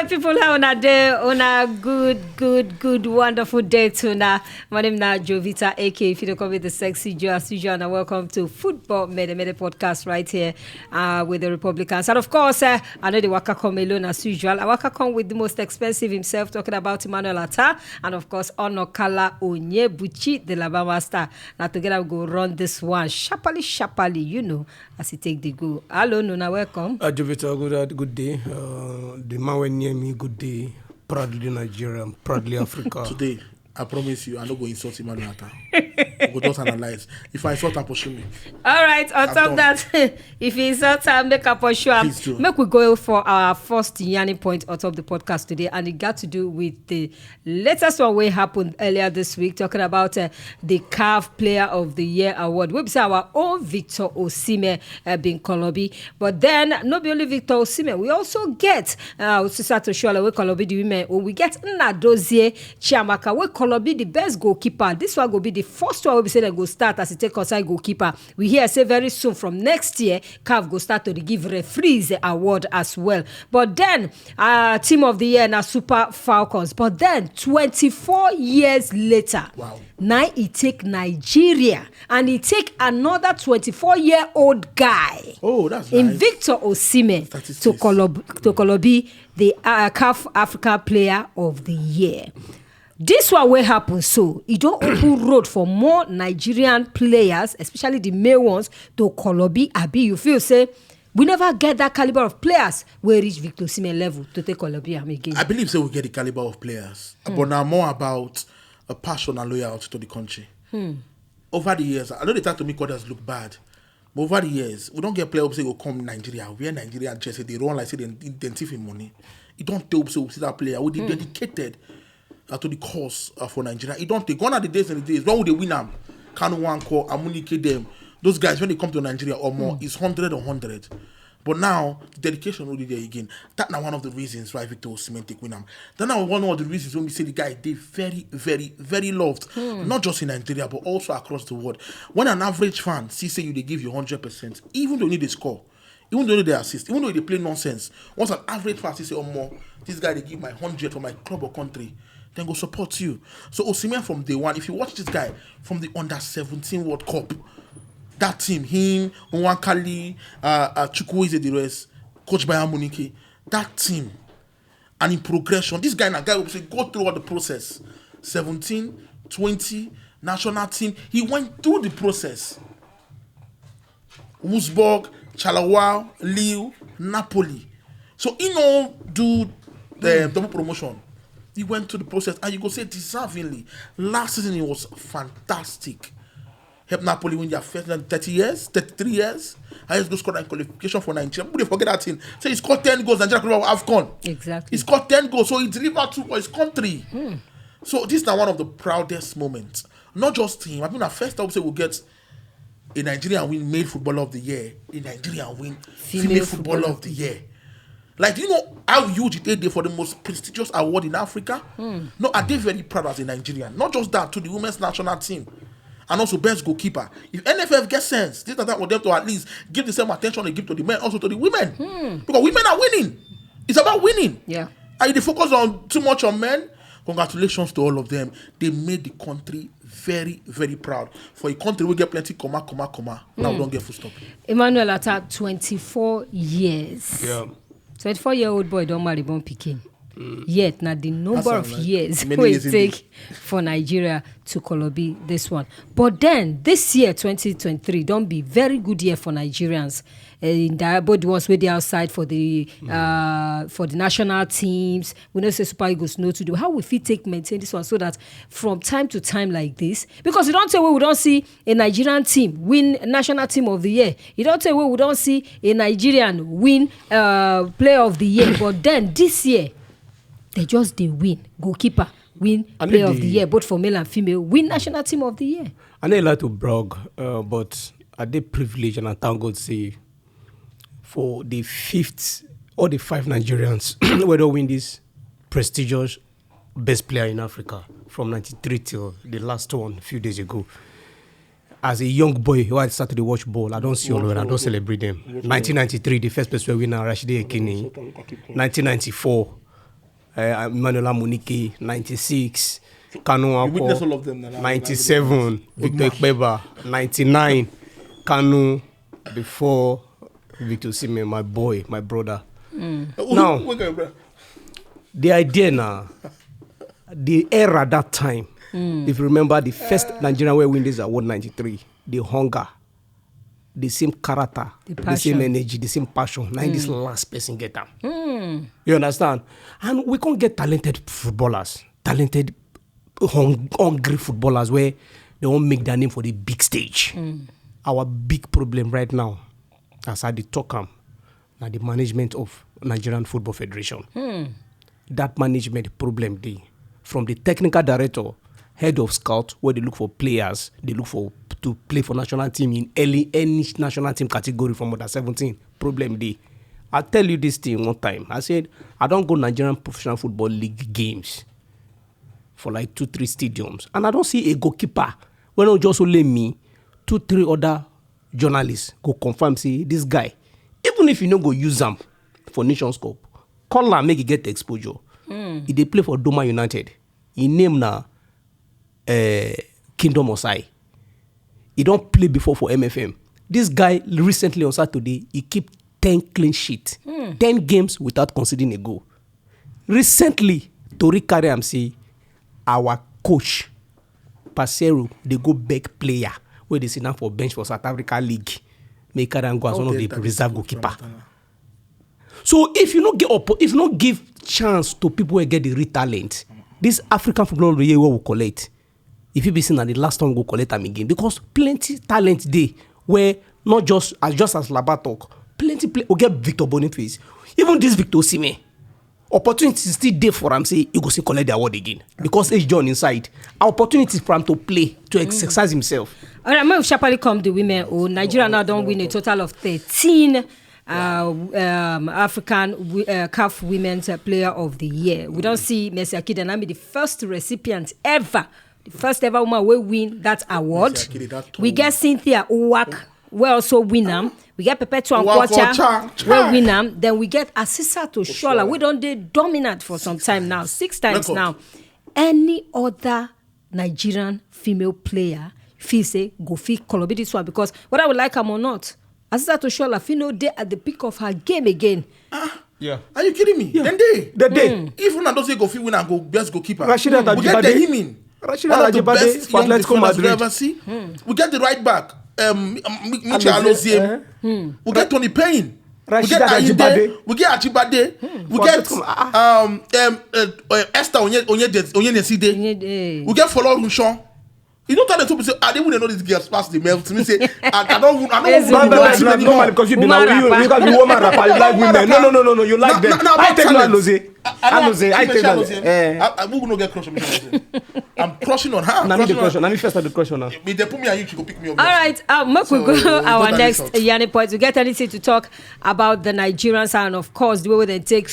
my people, how on a day, on a good, wonderful day tonight. My name is Jovita, aka if you don't call me the sexy Joe, as usual, and welcome to Football Mede Podcast right here with the Republicans. And of course, I know the Waka come alone as usual. I Waka come with the most expensive himself, talking about Emmanuel Attah, and of course, Onokala Onye Buchi Laba master. Now together we go run this one sharply, you know, as he take the go. Hello, Nuna, welcome. Jovita, good day. The man went near me, good day. Proudly Nigerian, proudly Africa. Today, I promise you, I'm not going to insult Emmanuel Attah. We'll just analyze. If I insult him, pursue me. All right, on top of that, if you insult him, make a pursue him. Make we go for our first yarning point out of the podcast today, and it got to do with the latest one we happened earlier this week, talking about the CAF Player of the Year award. We say our own Victor Osimhen being Kolobi, but then not only Victor Osimhen, we also get Osimhen Oshoala, we Kolobi the women, or we get Nnadozie Chiamaka, we Kolobi the best goalkeeper. This one will be the first one we say they go start as a take outside goalkeeper. We hear say very soon from next year, CAF go start to give referees the award as well. But then team of the year na Super Falcons. But then 24 years later, wow. Now he take Nigeria and he take another 24-year-old guy. Oh, that's in nice. Victor Osimhen to Kolobi the CAF Africa Player of the Year. This one will happen, so it don't open road for more Nigerian players, especially the male ones, to Kolobi. Abi, you feel say we never get that caliber of players where reach Victor Osimhen level to take Kolobi again. I believe so we get the caliber of players, but now more about a passion and loyalty to the country. Over the years, I know they try to make others look bad, but over the years, we don't get players who say, "Go come Nigeria." We are Nigerian just they run like say they identify money. You don't tell so see that player who they dedicated to the cause for Nigeria. It don't take gone are the days and the days. When would they win them? Can one call communicate them? Those guys when they come to Nigeria or more, it's 100 or 100. But now the dedication will be there again. That's now one of the reasons why Victor Osimhen take win them. That's now one of the reasons when we say the guy they very, very, very loved, not just in Nigeria but also across the world. When an average fan sees say you they give you 100%, even though you need a score, even though they assist, even though they play nonsense. Once an average fan say oh more, this guy they give my 100 for my club or country. Then go support you. So Osimhen from day one, if you watch this guy from the under-17 World Cup, that team, him, Nwankali, Chukwueze, the rest, coached by Amunike, that team, and in progression, this guy and a guy will say go through all the process. 17, 20, national team, he went through the process. Wolfsburg, Charleroi, Lille, Napoli. So he know do the double promotion. He went through the process, and you go say deservingly. Last season, it was fantastic. Help Napoli win their first 33 years. I just go score in qualification for Nigeria. People forget that thing. So he scored 10 goals, Nigeria could have AFCON. Exactly. He scored 10 goals, so he delivered for his country. So this is now one of the proudest moments. Not just him. I mean, at first I would say we'll get a Nigerian win male footballer of the year, a Nigerian win female footballer of the year. Like, do you know how huge it is for the most prestigious award in Africa? No, are they very proud as a Nigerian? Not just that, to the women's national team. And also best goalkeeper. If NFF gets sense, this is the time for them to at least give the same attention they give to the men, also to the women. Because women are winning. It's about winning. Yeah. And if they focus on too much on men, congratulations to all of them. They made the country very, very proud. For a country we get plenty, Now we don't get full stop. Emmanuel Attah, 24 years. Yeah. 24-year-old boy don't marry born pikin. Yet now the number of years many we years take for Nigeria to Kolobi this one. But then this year 2023 don't be very good year for Nigerians. In both the ones where they outside for the national teams. We know say Super Eagles know to do. How we fit take maintain this one so that from time to time like this, because you don't say we don't see a Nigerian team win national team of the year. You don't say we don't see a Nigerian win player of the year. But then this year they just win goalkeeper, win player of the year, both for male and female, win national team of the year. I know a lot to brag, but I did privilege and I thank God say for the fifth or the five Nigerians who don't win this prestigious best player in Africa from 93 till the last one a few days ago. As a young boy who had started to watch ball, I don't see all of them, I don't celebrate them. 1993, the first best player winner, Rashidi Ekini. 1994, Emmanuel Amunike, 96. Kanu You witness all of them. 97. Victor Ikpeba, 99. Kanu, before Victor Osimhen, my boy, my brother. Now, the idea now, the era that time, if you remember, the first Nigerian way win this award 93, the hunger, the same character, the same energy, the same passion. Now this last person get them. You understand? And we can't get talented footballers, talented, hungry footballers where they won't make their name for the big stage. Our big problem right now, as I did talk, now the management of Nigerian Football Federation. That management problem, from the technical director, head of scout, where they look for players, they look for to play for national team in any national team category from under 17. Problem day. I'll tell you this thing one time. I said, I don't go Nigerian Professional Football League games for like 2-3 stadiums. And I don't see a goalkeeper. When not just only me, 2-3 other journalists go confirm, say, this guy, even if you don't go use them for Nations Cup, call her, make it get the exposure. If they play for Doma United, he name now Kingdom Osai. He don't play before for MFM. This guy recently on Saturday, he keep 10 clean sheet, 10 games without conceding a goal. Recently, Tori Kariam say, our coach, Pasero, they go back player where they sit down for bench for South Africa League. Make Kariam go as one of the reserve goalkeeper. So if you not give chance to people who get the real talent, this African football the year will collect. If you be seen at the last time go collect them again, because plenty talent day where not just as Laba talk, plenty play we get Victor Boniface, even this Victor Osimhen, opportunity is still there for him. Say he go see collect the award again because H John inside. Opportunity for him to play to exercise himself. All right, we'll sharply come the women. Nigeria now don't win a total of 13. African CAF Women's Player of the Year. We don't see Mercy Akidanami, the first recipient ever, the first ever woman will win that award. We get Cynthia Uwak, we also win them. We get Perpetua Nkwacha, we win them. Then we get Osimhen Oshoala. We don't do dominant for some time now, 6 times now. Any other Nigerian female player, feel say go fit collaborate this one because whether I would like him or not. Osimhen Oshoala, Fino day at the peak of her game again. Yeah. Are you kidding me? Yeah. The day. Even I don't say go fit win and go best goalkeeper. Rashida we get the him in. Rashida Ajibade for Atletico Madrid. Ever see. We get the right back. Michel Aloziem. We get Tony Payne. We get Ajibade. We get Ajibade. We get Esther Onyeneside. We get Folo Rushon. You don't tell the two people say, I didn't know these girls past the mail to me say, I don't know because you be woman rapper, you like women. No, you like them. I take no Lose. I take no. We will not get crush on me. I'm crushing on her. Let me first have the crush on her. They put me on you, she go pick me up. All right, we go our next Yanni point. We get anything to talk about the Nigerians and of course the way they take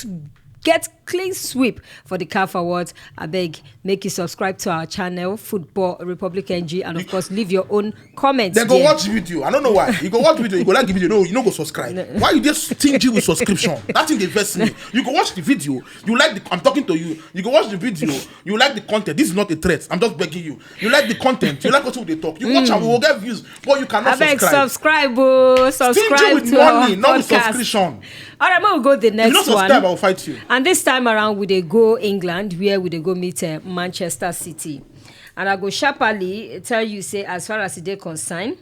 get clean sweep for the CAF Awards. I beg, make you subscribe to our channel, Football Republic NG, and of course, leave your own comments. Then go watch the video. I don't know why. You go watch the video, you go like the video. No, you don't go subscribe. Why you just stingy with subscription? That thing they invest me. You go watch the video. You like the. I'm talking to you. You go watch the video. You like the content. This is not a threat. I'm just begging you. You like the content. You like what they talk. You watch and we will get views, but you cannot I beg, subscribe. Subscribe Stingy with to money, our not with podcast. subscription. All right, we'll go the next If you don't subscribe, one. I'll fight you. And this time around, we dey go England, where we dey go meet Manchester City. And I go sharply tell you, say, as far as they concern,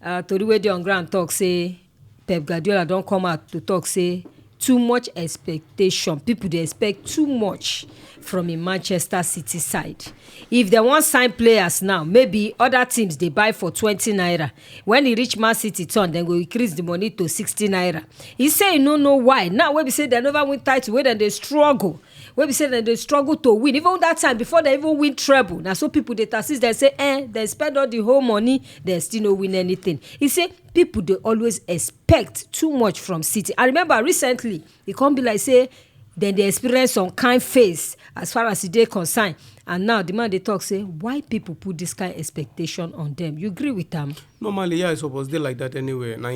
to the way they on ground talk, say, Pep Guardiola don't come out to talk, say, too much expectation. People, they expect too much from a Manchester City side. If they want sign players now, maybe other teams they buy for 20 naira. When he reach Man City turn, then go increase the money to 60 naira. He say he no know why. Now when we say they never win title, when then they struggle. When we say that they struggle to win, even that time before they even win treble. Now so people they assist, they say, they spend all the whole money, they still no win anything. He say people they always expect too much from City. I remember recently, it can't be like say then they experience some kind face as far as they concerned. And now the man they talk say, why people put this kind of expectation on them? You agree with them? Normally, yeah, I suppose they like that anyway. Now,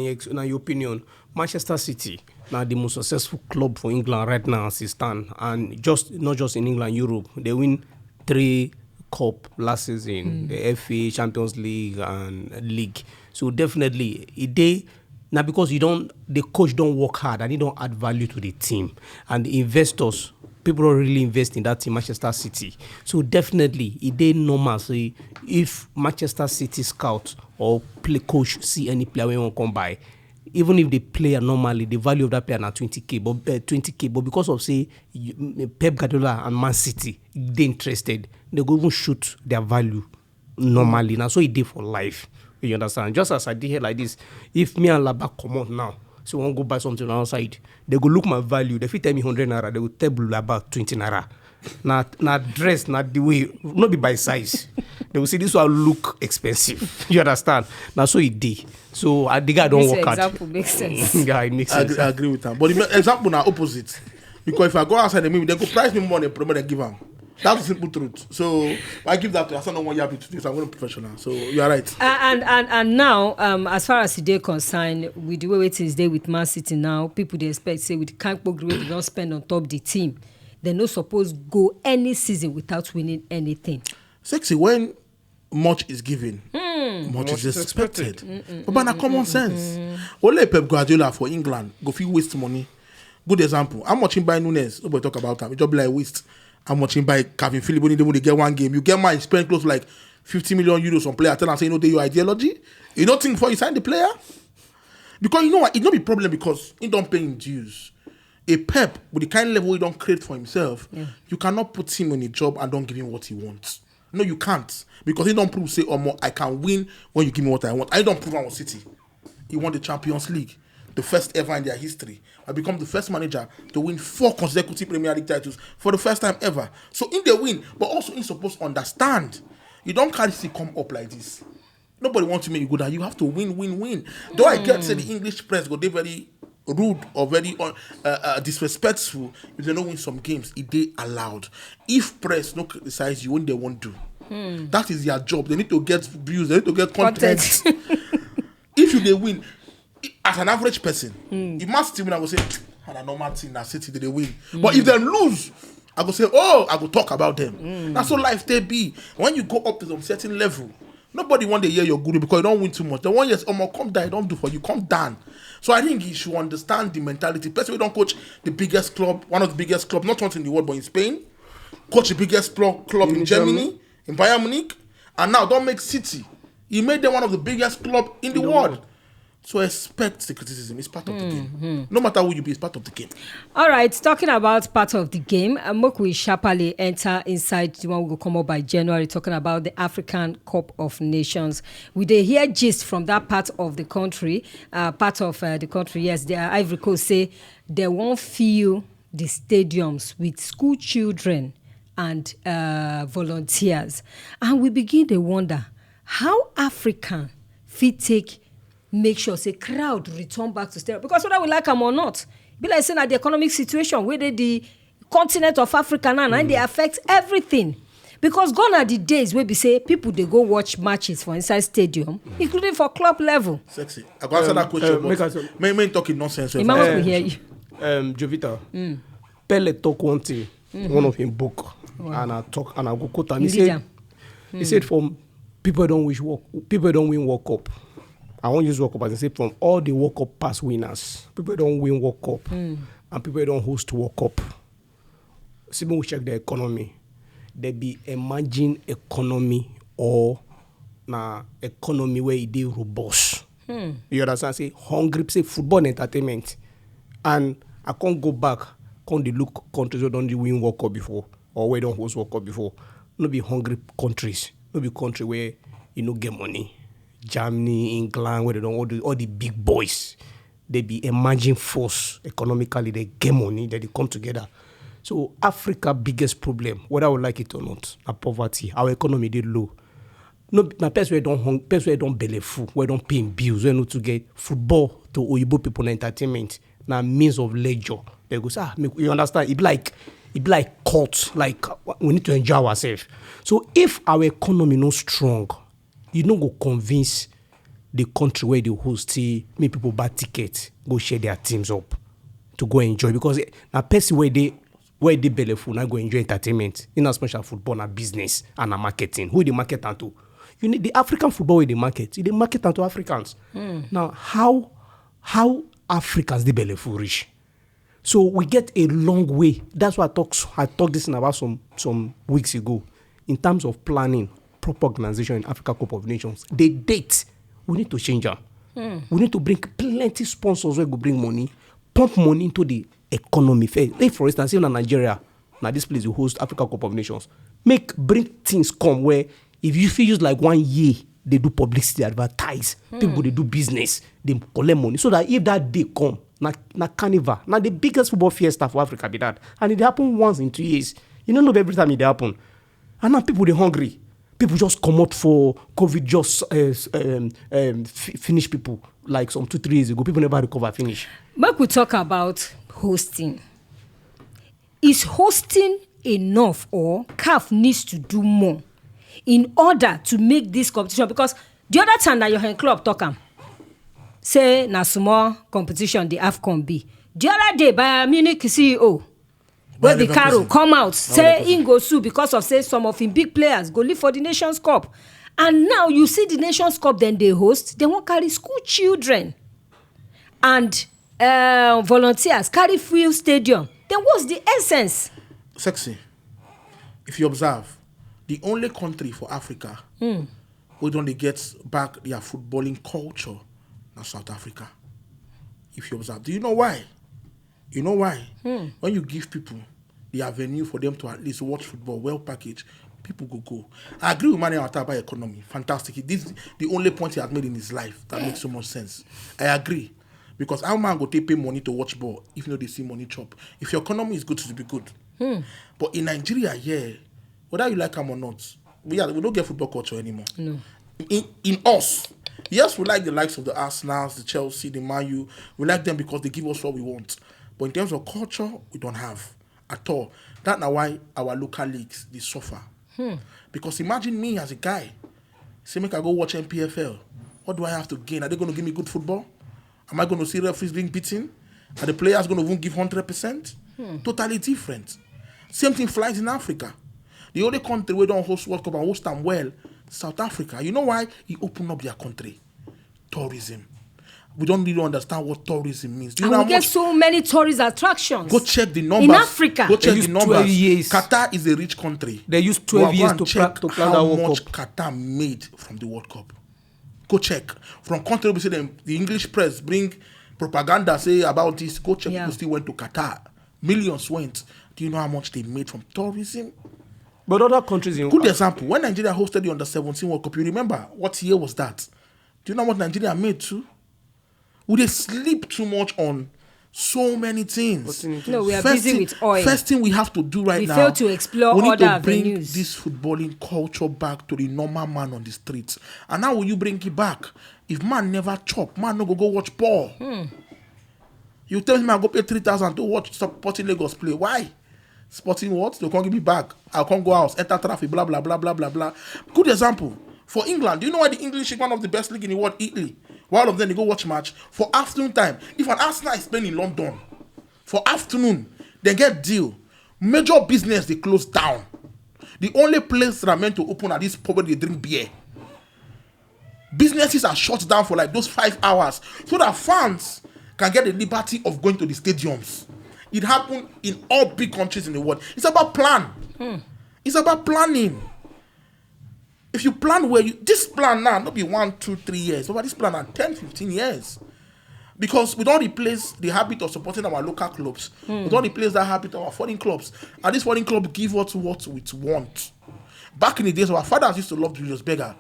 your opinion, Manchester City, now the most successful club for England right now as it stand, and not just in England, Europe, they win 3 cup last season, the FA, Champions League, and League. So definitely, now because the coach don't work hard and he don't add value to the team, and the investors, people don't really invest in that team, Manchester City. So definitely, it normal. So if Manchester City scout or play coach see any player we want to come by, even if the player normally the value of that player na 20k, but because of say Pep Guardiola and Man City they interested, they go even shoot their value normally. Now so it did for life. You understand? Just as I did here like this, if me and Laba come out now, so I want to go buy something outside, they go look my value. They fit tell me 100 naira, they will tell Laba 20 naira. Not dress, not the way, not be by size. They will say this will look expensive. You understand? Now so it did. So the guy don't work hard. This example makes sense. Yeah, it makes sense. I agree with that. But the example now opposite. Because if I go outside and maybe they go price me more than promote and give them. That's the simple truth. So I give that to you. I don't want you happy to do, so I'm going to be professional. So you are right. And now, as far as today concerned, with the way it is there with Man City now, people they expect say with the kind of they don't spend on top the team, they're not supposed to go any season without winning anything. Sexy, when much is given, much is expected. But na common sense. Only Pep Guardiola for England go feel waste money. Good example. I'm watching by Nunes. Nobody talk about him. It just be like waste. I'm watching by Calvin Phillips when they get one game. You get mine, spend close to like 50 million euros on player. Tell them say you know they your ideology. You don't think before you sign the player, because you know what? It not be problem because he don't pay him dues. A Pep with the kind of level he don't create for himself, you cannot put him in a job and don't give him what he wants. No, you can't, because he don't prove say, "Oh, more I can win when you give me what I want." I don't prove on City. He won the Champions League, the first ever in their history. I become the first manager to win 4 consecutive Premier League titles for the first time ever. So in the win, but also in supposed to understand, you don't carry see come up like this. Nobody wants to make you good, and you have to win. Though I get say the English press go they very rude or very disrespectful if they don't win some games. It they allowed. If press no criticize you when they want to, that is their job. They need to get views. They need to get content. If you they win, as an average person, if Man City win, I will say, and a normal team that City they win. But if they lose, I go say, I go talk about them. That's how life they be. When you go up to some certain level, nobody want to hear your good because you don't win too much. The one yes, come down, don't do for you, come down. So I think you should understand the mentality. Plus, we don't coach the biggest club, one of the biggest clubs, not only in the world, but in Spain. Coach the biggest club in Germany, in Bayern Munich, and now don't make City. He made them one of the biggest club in the world. So expect the criticism. It's part of the game. No matter who you be, it's part of the game. All right, talking about part of the game, Mokwe sharply enter inside the one we will come up by January, talking about the African Cup of Nations. We dey hear gist from that part of the country. Yes, the Ivory Coast say they won't fill the stadiums with school children and volunteers. And we begin to wonder how African fit make sure say crowd return back to stereo, because whether we like them or not, be like saying that the economic situation where the continent of Africa now and they affect everything, because gone are the days where we say people they go watch matches for inside stadium, including for club level. Sexy. I go answer that question. Main talking nonsense. Imam will hear you. Jovita, Pele talk one thing, one of him book, and I talk and I go quote him. He said from people don't win World Cup. I won't use World Cup as I say, from all the World Cup past winners, people don't win World Cup and people don't host World Cup. See, when we check the economy, there be emerging economy or economy where it is robust. You understand? Say hungry, say football and entertainment. And I can't go back, can't look countries that don't win World Cup before or where don't host World Cup before. No be hungry countries. No be country where you no get money. Germany, England, where they don't all the big boys, they be emerging force economically. They get money, they come together. So Africa biggest problem, whether we like it or not, are poverty. Our economy they low. No, na person where don't belly full, where don't pay bills, where not to get football to Oyibo people and entertainment. na means of leisure. They go say, you understand? It be like cult. Like we need to enjoy ourselves. So if our economy no strong, you no go convince the country where they host make people buy tickets, go share their teams up to go enjoy, because now person where they belly full now go enjoy entertainment in as much as football and business and marketing. Who they market to? You need the African football where they market. They market to Africans. Now how Africans the belly full rich? So we get a long way. That's why I talked this in about some weeks ago in terms of planning proper organization in Africa Cup of Nations. The date we need to change them. We need to bring plenty sponsors where go bring money, pump money into the economy. Like for instance, even in Nigeria, now this place will host Africa Cup of Nations. Bring things come where if you feel use like 1 year, they do publicity, advertise, people they do business, they collect money. So that if that day come, na carnival, now the biggest football fiesta for Africa be that. And it happen once in 2 years. You don't know every time it happen. And now people they hungry. People just come out for COVID, just finish people like some 2-3 years ago. People never recover, finish. But we talk about hosting. Is hosting enough, or CAF needs to do more in order to make this competition? Because the other time that your hand club talk say na small competition the AFCON be. The other day by Munich CEO, where the Caro come out say in go sue because of say some of him big players go live for the Nations Cup. And now you see the Nations Cup, then they host, they won't carry school children and volunteers carry free stadium. Then what's the essence? Sexy. If you observe, the only country for Africa who don't get back their footballing culture is South Africa. If you observe, do you know why? You know why? When you give people the avenue for them to at least watch football, well packaged, people go. I agree with Mane Attah about economy. Fantastic. This is the only point he has made in his life that makes so much sense. I agree. Because how man go take pay money to watch ball if you know they see money chop? If your economy is good, to be good. But in Nigeria, whether you like them or not, we don't get football culture anymore. No. In us, yes, we like the likes of the Arsenals, the Chelsea, the Man U. We like them because they give us what we want. But in terms of culture, we don't have at all. That's why our local leagues, they suffer. Because imagine me as a guy, say make I go watch MPFL. What do I have to gain? Are they going to give me good football? Am I going to see referees being beaten? Are the players going to even give 100%? Totally different. Same thing flies in Africa. The only country where don't host World Cup and host them well, South Africa. You know why? He opened up their country. Tourism. We don't really understand what tourism means. Do you know we get so many tourist attractions. Go check the numbers. In Africa. Go check the numbers. Years. Qatar is a rich country. They use 12 years to plan that World how much Cup. Qatar made from the World Cup. Go check. From country, we say the English press bring propaganda, say about this. Go check. People still went to Qatar. Millions went. Do you know how much they made from tourism? But other countries... Good example. When Nigeria hosted the Under-17 World Cup, you remember what year was that? Do you know what Nigeria made too? Would they sleep too much on so many things? No, we are busy with oil. First thing we have to do now, we fail to explore we need other to bring avenues. this footballing culture back to the normal man on the streets. And how will you bring it back? If man never chop, man no go watch ball. You tell me I go pay 3,000 to watch Sporting Lagos play. Why? Sporting what? They can't give me back. I can't go out, enter traffic, blah, blah, blah, blah, blah, blah. Good example. For England, do you know why the English is one of the best league in the world, Italy? One of them, they go watch match for afternoon time. If an Arsenal is playing in London, for afternoon, they get deal. Major business, they close down. The only place that are meant to open at this pub where they drink beer. Businesses are shut down for like those 5 hours so that fans can get the liberty of going to the stadiums. It happened in all big countries in the world. It's about plan. It's about planning. If you plan where this plan now, not be 1, 2, 3 years, but this plan are 10, 15 years. Because we don't replace the habit of supporting our local clubs. We don't replace that habit of our foreign clubs. And this foreign club give us what we want. Back in the days, our fathers used to love Julius Berger.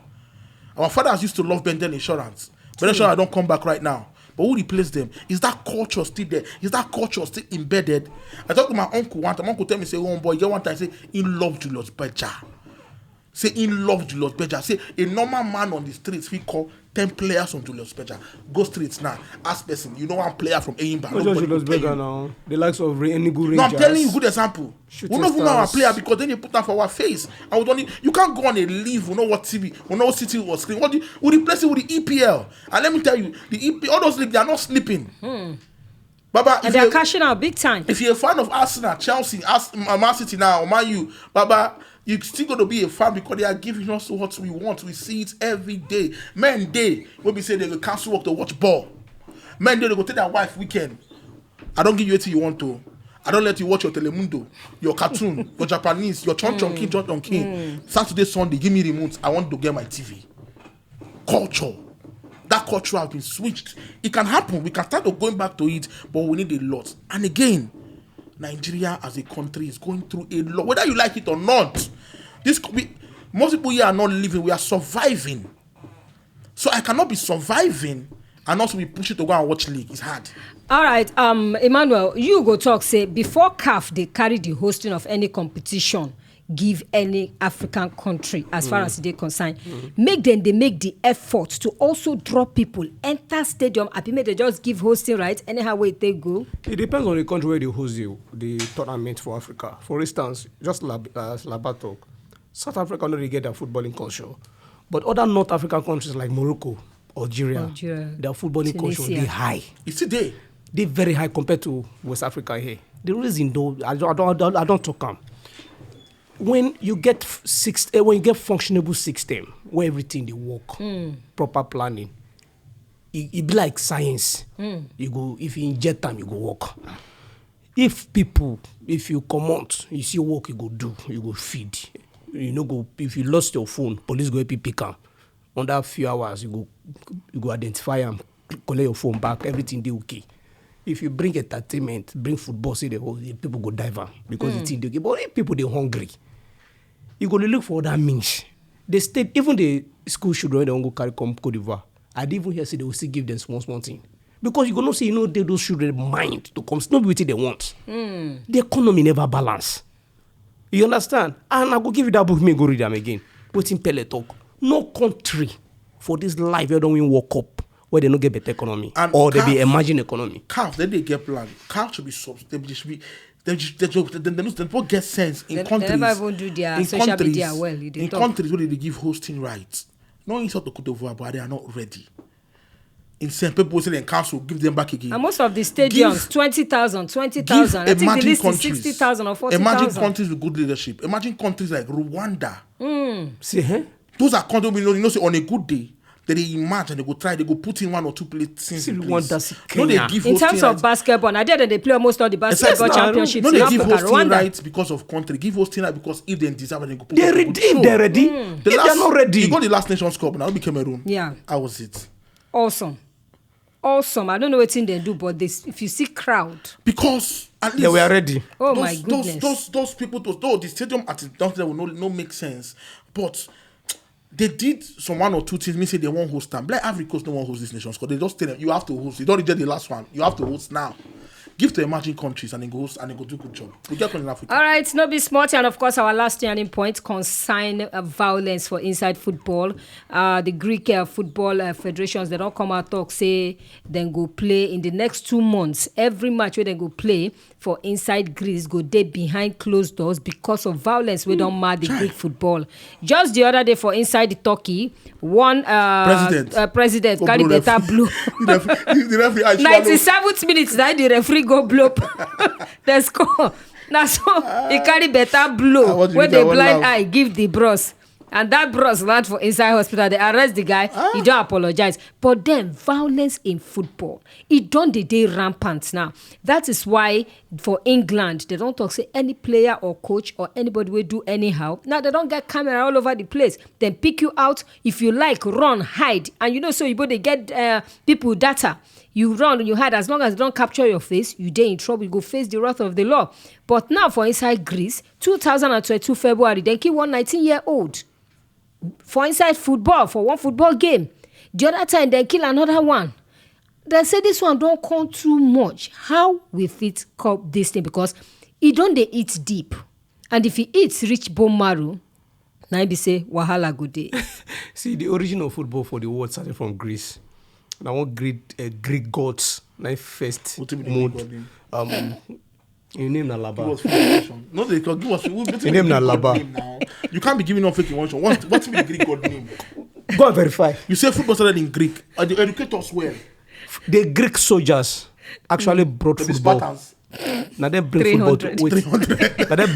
Our fathers used to love Benden Insurance. Benden Insurance don't come back right now. But who replaced them? Is that culture still there? Is that culture still embedded? I talked to my uncle one time. My uncle tell me, say, oh boy, get one time, say, he loved Julius Berger. Say, he loved Julius Berger. Say, a normal man on the streets, we call 10 players from Julius Berger. Go straight now. Ask person, you know one player from Eyimba. Not just Julius Berger now. The likes of any good Rangers. No, I'm telling you, good example. We don't even know our player because then they put that for our face. And we don't need, you can't go on a leave. We know what TV, we know what city was screen. We replace it with the EPL. And let me tell you, the EPL, all those leagues, they are not sleeping. Baba, and they're cashing out big time. If you're a fan of Arsenal, Chelsea, Man City now, or Man U, Baba, you're still going to be a fan because they are giving us what we want. We see it every day. Men day, when we say they will cancel work to watch ball. Men day, they go take their wife weekend. I don't give you anything you want to. I don't let you watch your Telemundo, your cartoon, your Japanese, your Chon King. Saturday, Sunday, give me remote. I want to get my TV. Culture. That culture has been switched. It can happen. We can start going back to it, but we need a lot. And again, Nigeria as a country is going through a lot. Whether you like it or not, most people here are not living. We are surviving. So I cannot be surviving and also be pushed to go and watch league. It's hard. All right, Emmanuel, you go talk, say, before CAF, they carry the hosting of any competition, give any African country, as far as they're concerned. Make them, they make the effort to also draw people, enter stadium, happy they just give hosting rights, anyhow way they go. It depends on the country where they host the tournament for Africa. For instance, just Laba talk, South Africa don't really get their footballing culture. But other North African countries like Morocco, Algeria. Their footballing culture, they high. It's today. They're very high compared to West Africa here. The reason though, I don't talk them. When you get functionable system where everything they work, proper planning, it be like science. You go, if you inject them, you go work. If you come out, you see work you go do, you go feed. You know, go if you lost your phone, police go help you pick them. Under a few hours, you go identify them, collect your phone back, everything they okay. If you bring entertainment, bring football, say the people go dive because it's in the game. But if people they hungry, you go to look for other means. The state, even the school children, they won't go carry come Cote d'Ivoire. I'd even hear say they will still give them small thing. Because you gonna say, those children mind to come, it's not what they want. The economy never balance. You understand? And I go give you that book, me go read them again. Waiting Pele talk. No country for this life where don't we walk up where they don't get better economy and or they be emerging economy. CAF, then they get plan. CAF should be they don't get sense in countries. They never even do their social media well. In countries where they give hosting rights, not inside the Cote d'Ivoire, but they are not ready. In some people say they council give them back again. And most of the stadiums, 20,000. I think the list is 60,000 or 40,000. Imagine countries with good leadership. Imagine countries like Rwanda. See, those are countries say on a good day. They imagine they go try, they go put in one or two places. In place. In terms of basketball, I did they play almost all the basketball championships. No, they give hosting rights because of country. Give hosting rights because if they deserve it, they go put they're ready. If they're not ready. You got the last Nations Cup now, be Cameroon. Yeah. How was it? Awesome. I don't know what thing they do, but if you see crowd. Because at least they were ready. Oh my goodness. Those people, the stadium at the level no make sense. But they did some one or two things. Me say they won't host them. Like Ivory Coast, no one host this Nations Cup. They just tell them you have to host. You don't reject the last one. You have to host now. Give to emerging countries and they go host and they go do good job. We get in Africa. All right, no be smart. And of course, our last turning point concern violence for inside football. The Greek football federations, they don't come out talk, say then go play in the next 2 months. Every match where they go play for inside Greece go dey behind closed doors because of violence we don't mad the Greek football. Just the other day for inside the Turkey, one president carry better blow. The referee 97th minute, that the referee go blow. The score. Now so he carry better blow when the blind eye give the bros. And that bros land for inside hospital. They arrest the guy. He don't apologize. But then violence in football, it don't the day rampant now. That is why for England they don't talk say any player or coach or anybody will do anyhow. Now they don't get camera all over the place. Then pick you out. If you like, run, hide, and so you both they get people data. You run, you hide. As long as they don't capture your face, you dey in trouble. You go face the wrath of the law. But now for inside Greece, 2022 February, they kill one 19-year-old. For inside football, for one football game. The other time, they kill another one. They say this one don't come too much. How we fit cup this thing? Because it don't they eat deep. And if it eats rich bone marrow, Now be say wahala good day. See, the origin of football for the world started from Greece. Now, one Greek gods, my first mode. Your name na Laba. No, they can give us. Your name na Laba. You can't be giving up fake information. What's the Greek god name? Go and verify. You say football started in Greek. They educate us well. The Greek soldiers actually brought football. Spartans. Now they bring football to 300. now they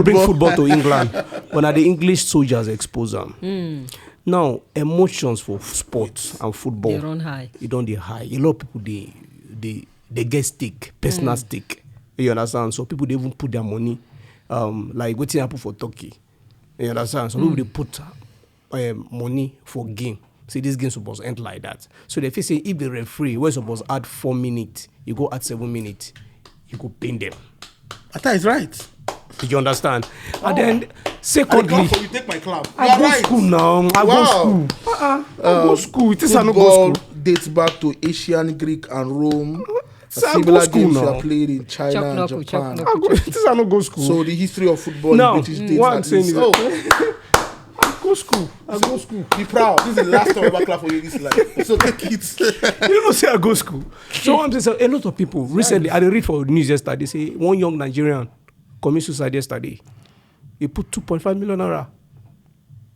bring football to England. But now the English soldiers expose them. Now emotions for sports and football. They run high. You don't they high. A lot of people they get stake, personal stake. You understand? So people they even put their money, like what's happening for Turkey. You understand? So people they put money for game. See, this game supposed to end like that. So they say if the referee was supposed to add 4 minutes, you go add 7 minutes, you go pin them. Attah is right. Did you understand? And then secondly, you take my club. I go school now. I go school. I go school. It is I no go school. Dates back to Asian, Greek, and Rome. Similar games are played in China and Japan. It is I no go school. So the history of football now, in British dates. What I'm saying is, I go school. Be proud. This is the last time I ever clap for you in this life. So take it. You don't say I go school. So I'm saying a lot of people recently, I read for news yesterday, they say one young Nigerian commit suicide yesterday. He put 2.5 million naira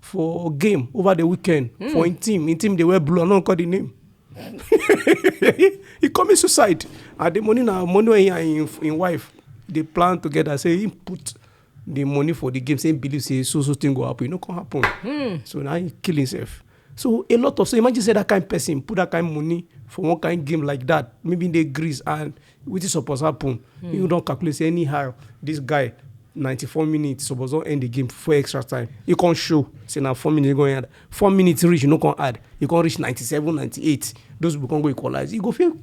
for a game over the weekend for in team. In team they wear blue. I don't call the name. He commit suicide. And the money now, money in wife, they plan together. Say he put the money for the game. Saying believe say so thing go happen. It no can happen. So now he kill himself. So a lot of, so imagine say that kind of person put that kind of money for one kind of game like that, maybe in the Greece, and which is supposed to happen. You don't calculate say anyhow. This guy 94 minutes supposed to end the game for extra time. You can't show say now 4 minutes going add 4 minutes reach, you no can add. You can reach 97, 98. Those people can go equalize. You go feel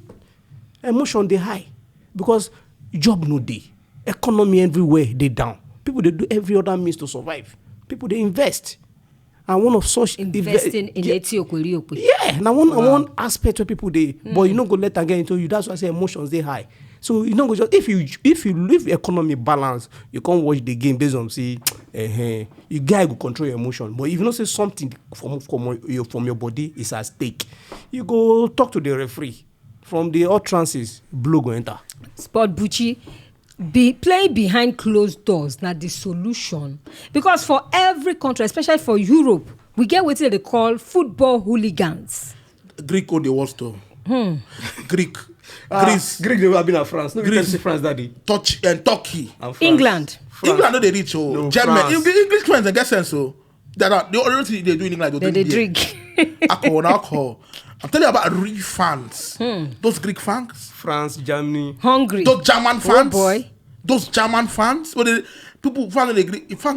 emotion they high because job no day, economy everywhere they down. People they do every other means to survive. People they invest. And one of such investing in Etiokwe. Yeah, now one aspect where people they, but you not go let them get into you. That's why I say emotions they high. So you know, just if you leave economy balance, you can't watch the game based on say, you guy go control your emotion. But if you not say something from your body is at stake, you go talk to the referee. From the utterances, blue go enter. Sport Buchi. Playing behind closed doors not the solution, because for every country, especially for Europe, we get what they call football hooligans. Greek or the world store. Greek. Greece. Greek they have been at France. No, Greece, France daddy. Turkey. England. France. England no they reach German. If the English friends they get sense so. They only thing they do in England they drink. Alcohol. I'm telling you about real fans. Those Greek fans. France, Germany. Hungry. Those German fans. Oh boy. Those German fans. People fans on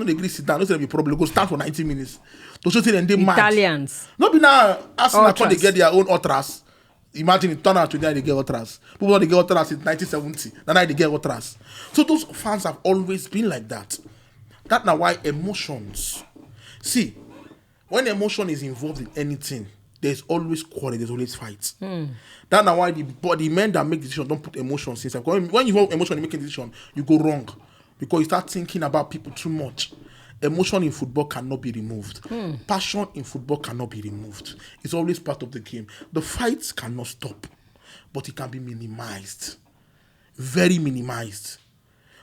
the Greek sit down. Those will be problem. Go stand for 90 minutes. Those show them they mad. Italians. Not be now Arsenal when they get their own ultras. Imagine it turn out today they get ultras. People when they get ultras in 1970. Now they get ultras. So those fans have always been like that. That's now why emotions. See, when emotion is involved in anything, there's always quarrel, there's always fights. That's now why the men that make decisions don't put emotions inside. When you have emotion in making decisions, you go wrong. Because you start thinking about people too much. Emotion in football cannot be removed. Passion in football cannot be removed. It's always part of the game. The fights cannot stop, but it can be minimized. Very minimized.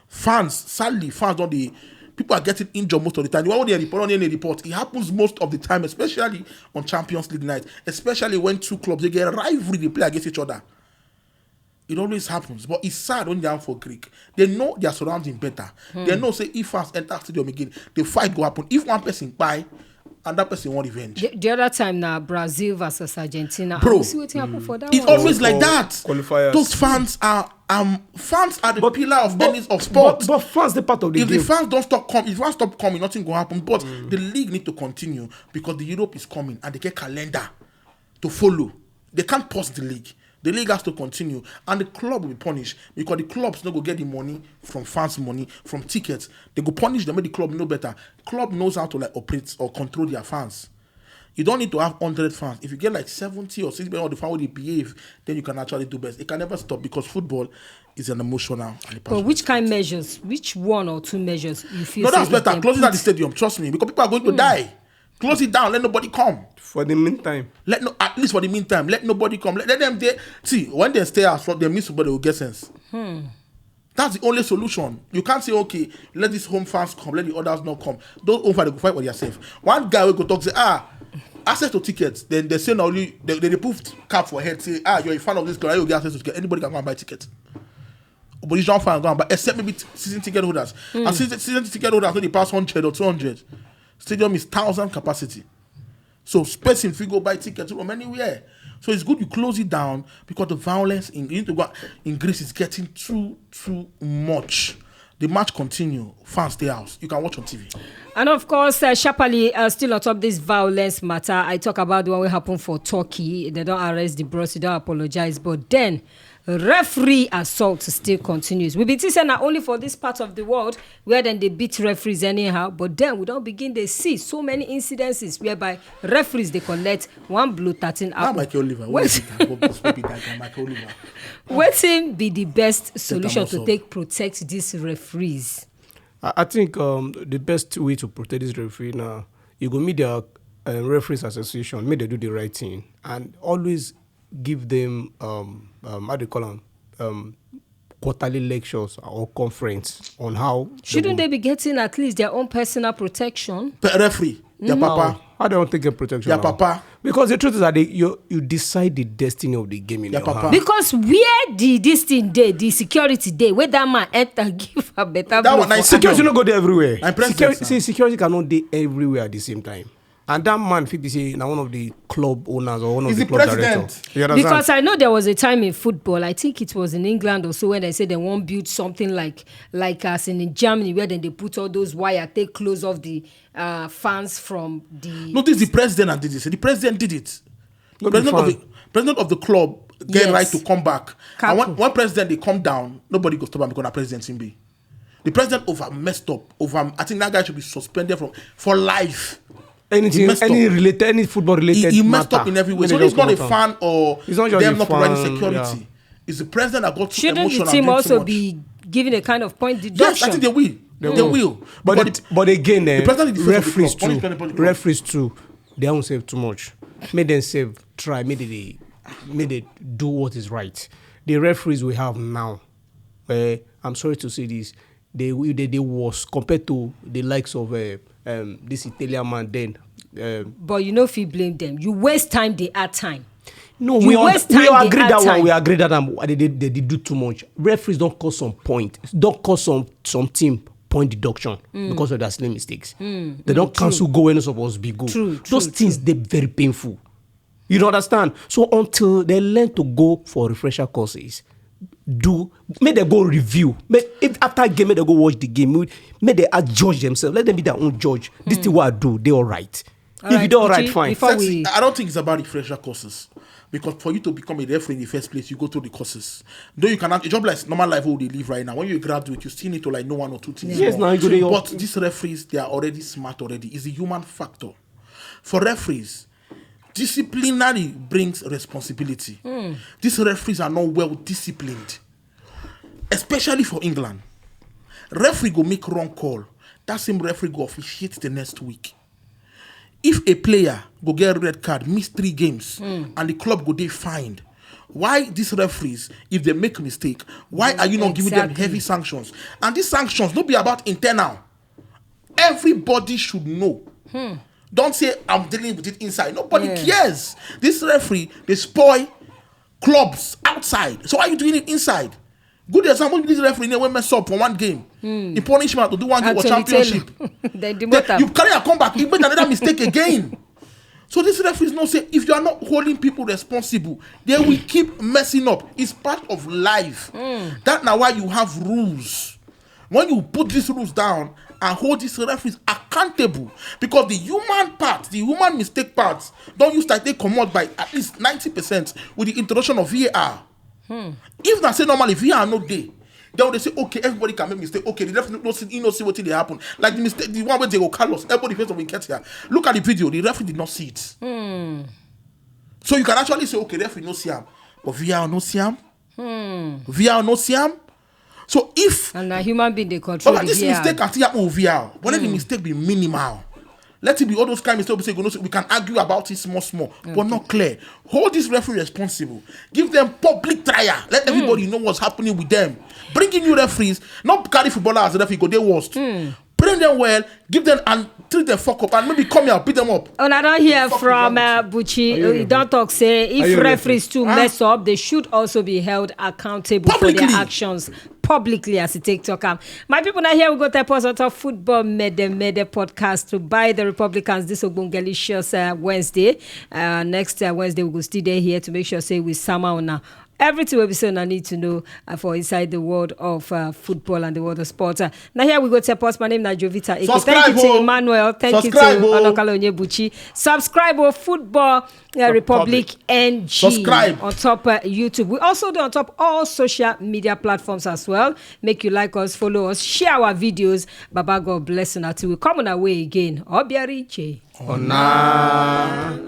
Sadly, fans don't the people are getting injured most of the time. Why would they report on any report? It happens most of the time, especially on Champions League night, especially when two clubs they get rivalry, they play against each other. It always happens, but it's sad when they're for Greek. They know their surrounding better. They know say if fans enter stadium again, the fight go happen. If one person buy, and that person want revenge. The other time now, Brazil versus Argentina. Bro, see what happen for that. It's always like that. Qualifiers. Those fans are the pillar of any of sport. But fans the part of the if game. the fans don't stop coming, if fans stop coming, nothing will happen. But the league need to continue because the Europe is coming and they get calendar to follow. They can't pause the league. The league has to continue, and the club will be punished because the clubs no go get the money from fans' money from tickets. They go punish them, make the club know better. Club knows how to like operate or control their fans. You don't need to have 100 fans. If you get like 70 or 60% of the fans will behave, then you can actually do best. It can never stop because football is an emotional. But which kind of measures? Which 1 or 2 measures you feel? No, that's better. Close it at the stadium. Trust me, because people are going to die. Close it down. Let nobody come. For the meantime. At least for the meantime, let nobody come. Let them there. See, when they stay out, they miss somebody will get sense. That's the only solution. You can't say, okay, let these home fans come, let the others not come. Those home fans, they go fight for themselves. One guy will go talk, say, access to tickets. Then they say, now only they put cap for head, say, you're a fan of this club, you get access to tickets. Anybody can go and buy tickets. But you don't fan go and buy, except maybe season ticket holders. And season ticket holders, when they pass 100 or 200, stadium is 1,000 capacity. So space if you go buy tickets from anywhere. So it's good you close it down because the violence in Greece is getting too much. The match continue. Fans stay out. You can watch on TV. And of course, sharply, still on top of this violence matter, I talk about the one that happened for Turkey. They don't arrest the bros, they don't apologize. But then, referee assault still continues. We've been saying not only for this part of the world where then they beat referees anyhow, but then we don't begin to see so many incidences whereby referees they collect 1 blue 13 apple. Michael Oliver. What be the best solution to protect these referees? I think the best way to protect this referee now, you go meet their referees association, make they do the right thing, and always give them how do you call them, quarterly lectures or conference on how. Shouldn't they be getting at least their own personal protection? Referee, their papa. I don't think a protection. Their papa. Because the truth is that you decide the destiny of the game in your papa. hand. Because where this thing day, the security day, where that man enter give a better. That one, security don't go there everywhere. Security cannot be everywhere at the same time. And that man, 50 say, now one of the club owners or one of the club directors. Because I know there was a time in football, I think it was in England or so, when they said they won't build something like as in Germany, where then they put all those wire, take close off the fans from the. No, this is the president that did this. The president did it. The president of the club get right to come back. And when president they come down, nobody goes to him because the president be. The president messed up. I think that guy should be suspended for life. Any football related he messed up in every way. So he's not a fan or them not providing security. Yeah. It's the president that got too emotional. Shouldn't the team also be given a kind of point deduction? Yes, I think they will. They will. But again, referees too, they don't save too much. Make them save, try, make they do what is right. The referees we have now, I'm sorry to say this, they was compared to the likes of this Italian man then. But you know if you blame them, you waste time, they add time. No, we agree that one. We agree that they do too much. Referees don't cause some team point deduction because of their silly mistakes. They don't cancel go when it's supposed to be good. Those things they're very painful. You don't understand? So until they learn to go for refresher courses, make them go review. If after game, make them go watch the game. Make them judge themselves. Let them be their own judge. This is what I do. They all right. If you do all right, fine. I don't think it's about refresher courses. Because for you to become a referee in the first place, you go through the courses. Though you cannot, a job like normal life where they live right now. When you graduate, you still need to know 1 or 2 things. Yes, but these referees, they are already smart already. It's the human factor. For referees, disciplinary brings responsibility. These referees are not well disciplined, especially for England. Referee go make wrong call. That same referee go officiate the next week. If a player go get a red card, miss 3 games, and the club go they fined, why these referees, if they make a mistake, why are you not giving them heavy sanctions? And these sanctions don't be about internal. Everybody should know. Don't say I'm dealing with it inside. Nobody cares. This referee, they spoil clubs outside. So why are you doing it inside? Good example, this referee they went mess up for 1 game. In punishment to do 1 game or championship. You carry a comeback, you made another mistake again. So this referees not say if you are not holding people responsible, they will keep messing up. It's part of life. That's now why you have rules. When you put these rules down and hold these referees accountable, because the human part, the human mistake parts, don't use that they come out by at least 90% with the introduction of VAR. If I say normally VAR no day, Then they say, okay, everybody can make mistake. Okay, the referee don't see what they happen. Like the mistake, the one where they go Carlos, everybody face of wicket here. Look at the video, the referee did not see it. So you can actually say, okay, referee no see him, but VR no see him. VR no see him. So if and a human being they control this mistake can still happen with VR, but let the mistake be minimal. Let it be all those kind of mistakes we can argue about it small, but not clear. Hold this referee responsible. Give them public trial. Let everybody know what's happening with them. Bring in new referees, not carry footballers as a referee, go they worst. Bring them well, give them and treat them fuck up, and maybe come here, beat them up. And I don't hear from Buchi. You don't talk say if referees too mess up, they should also be held accountable publicly for their actions. Publicly as a TikTok. My people, now here we go to pause of football mede podcast to buy the Republikans this delicious Wednesday. Next Wednesday we will stay there here to make sure say we summer on everything we say I need to know for inside the world of football and the world of sport. Now here we go to pause. My name is Jovita. Thank you to Emmanuel. Thank you to Onokalo Buchi. Subscribe to Football Republic NG. Subscribe on top YouTube. We also do on top all social media platforms as well. Make you like us, follow us, share our videos. Baba God bless you until we come on our way again. Obiariche. Ona.